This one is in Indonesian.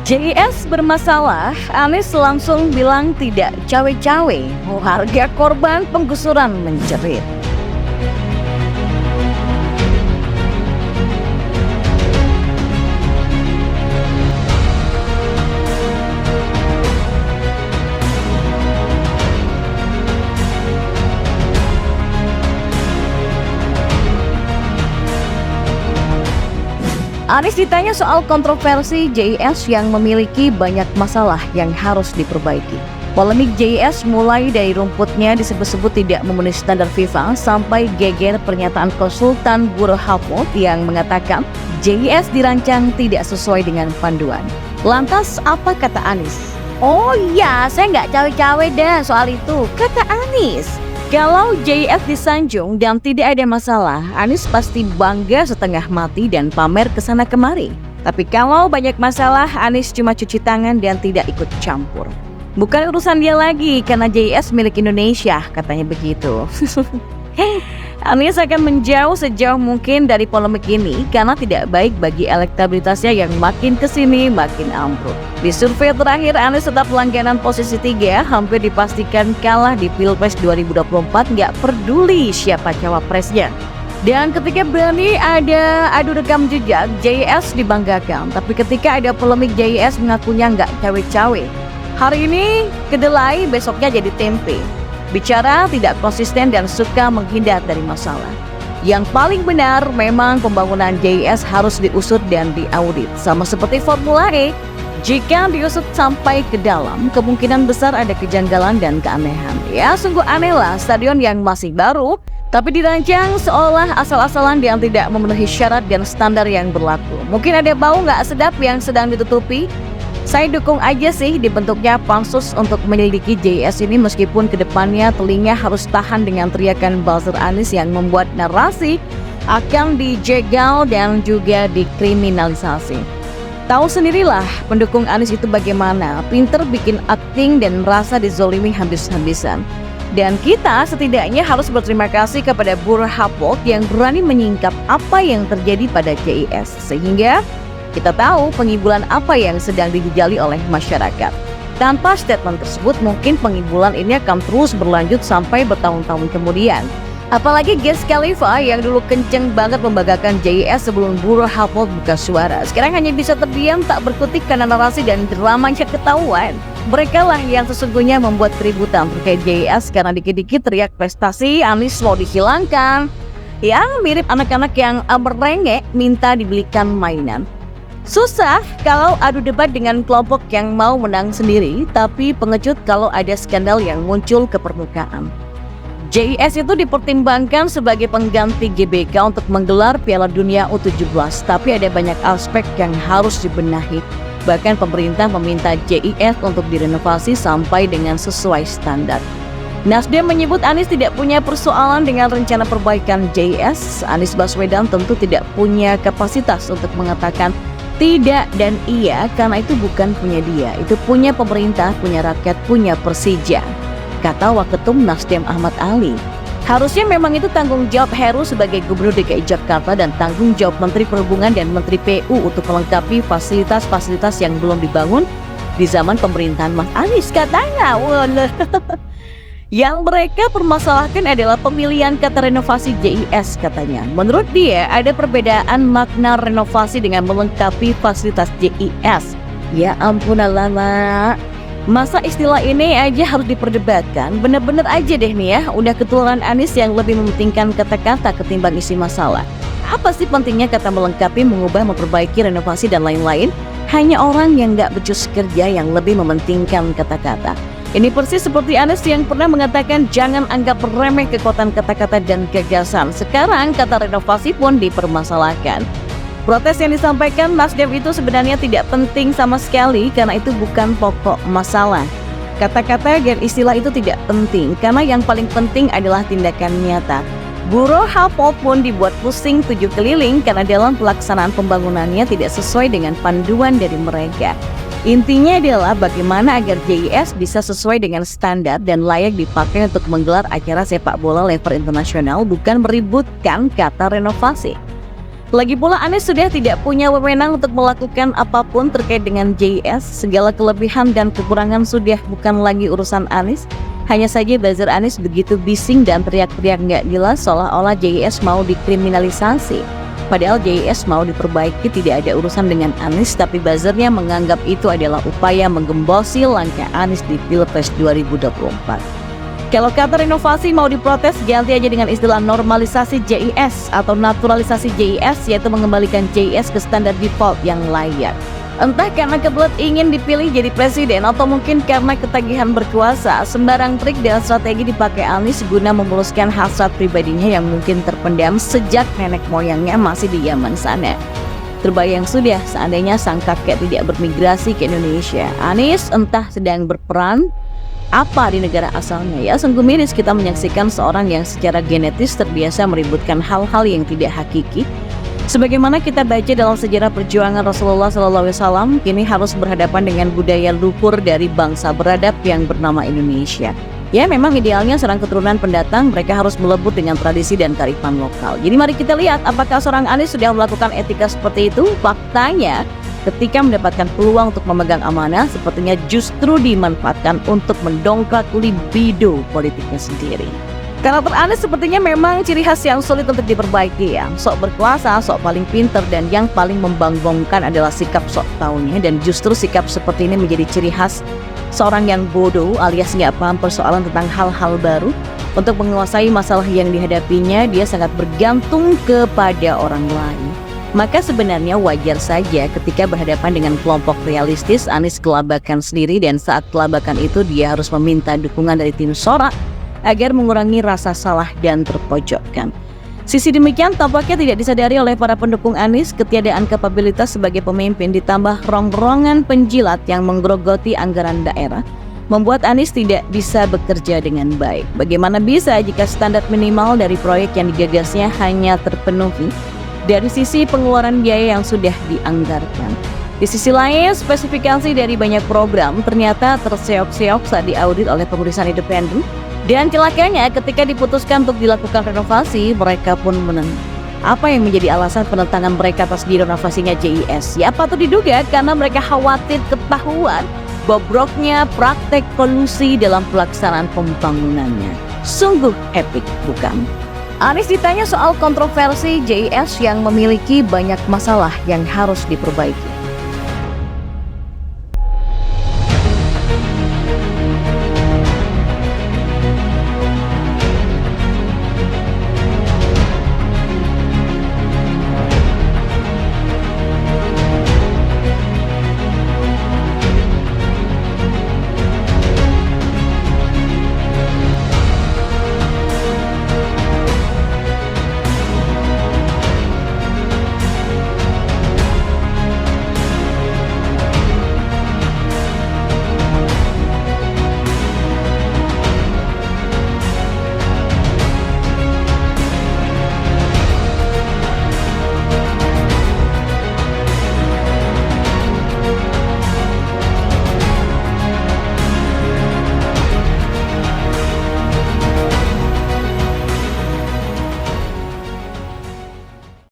JIS bermasalah, Anies langsung bilang tidak cawe-cawe, harga korban penggusuran menjerit. Anies ditanya soal kontroversi JIS yang memiliki banyak masalah yang harus diperbaiki. Polemik JIS mulai dari rumputnya disebut-sebut tidak memenuhi standar FIFA sampai geger pernyataan konsultan Bureau Hapot yang mengatakan JIS dirancang tidak sesuai dengan panduan. Lantas apa kata Anies? Oh iya, saya nggak cawe-cawe deh soal itu, kata Anies. Kalau JIS disanjung dan tidak ada masalah, Anies pasti bangga setengah mati dan pamer kesana kemari. Tapi kalau banyak masalah, Anies cuma cuci tangan dan tidak ikut campur. Bukan urusan dia lagi, karena JIS milik Indonesia, katanya begitu. Anies akan menjauh sejauh mungkin dari polemik ini karena tidak baik bagi elektabilitasnya yang makin kesini makin ambruk. Di survei terakhir, Anies tetap langganan posisi 3, hampir dipastikan kalah di Pilpres 2024, nggak peduli siapa cawapresnya. Dan ketika berani ada adu rekam jejak, JIS dibanggakan. Tapi ketika ada polemik, JIS mengakunya nggak cawe-cawe. Hari ini kedelai, besoknya jadi tempe. Bicara tidak konsisten dan suka menghindar dari masalah. Yang paling benar memang pembangunan JIS harus diusut dan diaudit. Sama seperti Formula E, jika diusut sampai ke dalam, kemungkinan besar ada kejanggalan dan keanehan. Ya sungguh aneh lah, stadion yang masih baru, tapi dirancang seolah asal-asalan yang tidak memenuhi syarat dan standar yang berlaku. Mungkin ada bau nggak sedap yang sedang ditutupi. Saya dukung aja sih dibentuknya pansus untuk menyelidiki JIS ini, meskipun kedepannya telinga harus tahan dengan teriakan buzzer Anies yang membuat narasi akan dijegal dan juga dikriminalisasi. Tahu sendirilah pendukung Anies itu bagaimana, pinter bikin akting dan merasa dizolimi habis-habisan. Dan kita setidaknya harus berterima kasih kepada Bureau Hapot yang berani menyingkap apa yang terjadi pada JIS, sehingga kita tahu pengibulan apa yang sedang dijejali oleh masyarakat. Tanpa statement tersebut, mungkin pengibulan ini akan terus berlanjut sampai bertahun-tahun kemudian. Apalagi Wiz Khalifa yang dulu kenceng banget membanggakan JIS sebelum Bureau Hapot buka suara, sekarang hanya bisa terdiam tak berkutik karena narasi dan dramanya ketahuan. Mereka lah yang sesungguhnya membuat keributan terkait JIS karena dikit-dikit teriak prestasi Anies mau dihilangkan. Ya mirip anak-anak yang merengek minta dibelikan mainan. Susah kalau adu debat dengan kelompok yang mau menang sendiri, tapi pengecut kalau ada skandal yang muncul ke permukaan. JIS itu dipertimbangkan sebagai pengganti GBK untuk menggelar Piala Dunia U17, tapi ada banyak aspek yang harus dibenahi. Bahkan pemerintah meminta JIS untuk direnovasi sampai dengan sesuai standar. Nasdem menyebut Anies tidak punya persoalan dengan rencana perbaikan JIS. Anies Baswedan tentu tidak punya kapasitas untuk mengatakan tidak dan iya, karena itu bukan punya dia, itu punya pemerintah, punya rakyat, punya Persija, kata Waketum Nasdem Ahmad Ali. Harusnya memang itu tanggung jawab Heru sebagai Gubernur DKI Jakarta dan tanggung jawab Menteri Perhubungan dan Menteri PU untuk melengkapi fasilitas-fasilitas yang belum dibangun di zaman pemerintahan Mas Anies, katanya. Yang mereka permasalahkan adalah pemilihan kata renovasi JIS, katanya. Menurut dia, ada perbedaan makna renovasi dengan melengkapi fasilitas JIS. Ya ampun lama. Masa istilah ini aja harus diperdebatkan? Bener-bener aja deh nih ya, udah ketularan Anies yang lebih mementingkan kata-kata ketimbang isi masalah. Apa sih pentingnya kata melengkapi, mengubah, memperbaiki, renovasi, dan lain-lain? Hanya orang yang gak becus kerja yang lebih mementingkan kata-kata. Ini persis seperti Anies yang pernah mengatakan jangan anggap remeh kekuatan kata-kata dan gagasan. Sekarang kata renovasi pun dipermasalahkan. Protes yang disampaikan Nasdem itu sebenarnya tidak penting sama sekali karena itu bukan pokok masalah. Kata-kata dan istilah itu tidak penting karena yang paling penting adalah tindakan nyata. Bureau Hapot pun dibuat pusing 7 keliling karena dalam pelaksanaan pembangunannya tidak sesuai dengan panduan dari mereka. Intinya adalah bagaimana agar JIS bisa sesuai dengan standar dan layak dipakai untuk menggelar acara sepak bola level internasional, bukan meributkan kata renovasi. Lagi pula Anies sudah tidak punya wewenang untuk melakukan apapun terkait dengan JS. Segala kelebihan dan kekurangan sudah bukan lagi urusan Anies. Hanya saja buzzer Anies begitu bising dan teriak-teriak nggak jelas seolah-olah JS mau dikriminalisasi. Padahal JS mau diperbaiki, tidak ada urusan dengan Anies, tapi buzzernya menganggap itu adalah upaya menggembosi langkah Anies di Pilpres 2024. Kalau kata renovasi mau diprotes, ganti aja dengan istilah normalisasi JIS atau naturalisasi JIS, yaitu mengembalikan JIS ke standar default yang layak. Entah karena kebelet ingin dipilih jadi presiden atau mungkin karena ketagihan berkuasa, sembarang trik dan strategi dipakai Anies guna memuluskan hasrat pribadinya yang mungkin terpendam sejak nenek moyangnya masih di Yaman sana. Terbayang sudah seandainya sang kakek tidak bermigrasi ke Indonesia. Anies entah sedang berperan apa di negara asalnya. Ya, sungguh miris kita menyaksikan seorang yang secara genetis terbiasa meributkan hal-hal yang tidak hakiki. Sebagaimana kita baca dalam sejarah perjuangan Rasulullah SAW, kini harus berhadapan dengan budaya luhur dari bangsa beradab yang bernama Indonesia. Ya, memang idealnya seorang keturunan pendatang mereka harus melebur dengan tradisi dan kearifan lokal. Jadi mari kita lihat apakah seorang Anies sudah melakukan etika seperti itu. Faktanya, ketika mendapatkan peluang untuk memegang amanah, sepertinya justru dimanfaatkan untuk mendongkrak libido politiknya sendiri. Karakter Anies sepertinya memang ciri khas yang sulit untuk diperbaiki ya. Sok berkuasa, sok paling pinter, dan yang paling membanggongkan adalah sikap sok taunya. Dan justru sikap seperti ini menjadi ciri khas seorang yang bodoh alias nggak paham persoalan tentang hal-hal baru. Untuk menguasai masalah yang dihadapinya, dia sangat bergantung kepada orang lain. Maka sebenarnya wajar saja ketika berhadapan dengan kelompok realistis, Anies kelabakan sendiri, dan saat kelabakan itu dia harus meminta dukungan dari tim Sora agar mengurangi rasa salah dan terpojokkan. Sisi demikian tampaknya tidak disadari oleh para pendukung Anies. Ketiadaan kapabilitas sebagai pemimpin ditambah rongrongan penjilat yang menggerogoti anggaran daerah membuat Anies tidak bisa bekerja dengan baik. Bagaimana bisa jika standar minimal dari proyek yang digagasnya hanya terpenuhi dari sisi pengeluaran biaya yang sudah dianggarkan. Di sisi lain, spesifikasi dari banyak program ternyata terseok-seok saat diaudit oleh pemeriksaan independen. Dan celakanya ketika diputuskan untuk dilakukan renovasi, mereka pun menentang. Apa yang menjadi alasan penentangan mereka atas direnovasinya JIS? Ya patut diduga karena mereka khawatir ketahuan bobroknya praktek kolusi dalam pelaksanaan pembangunannya. Sungguh epik, bukan? Anies ditanya soal kontroversi JIS yang memiliki banyak masalah yang harus diperbaiki.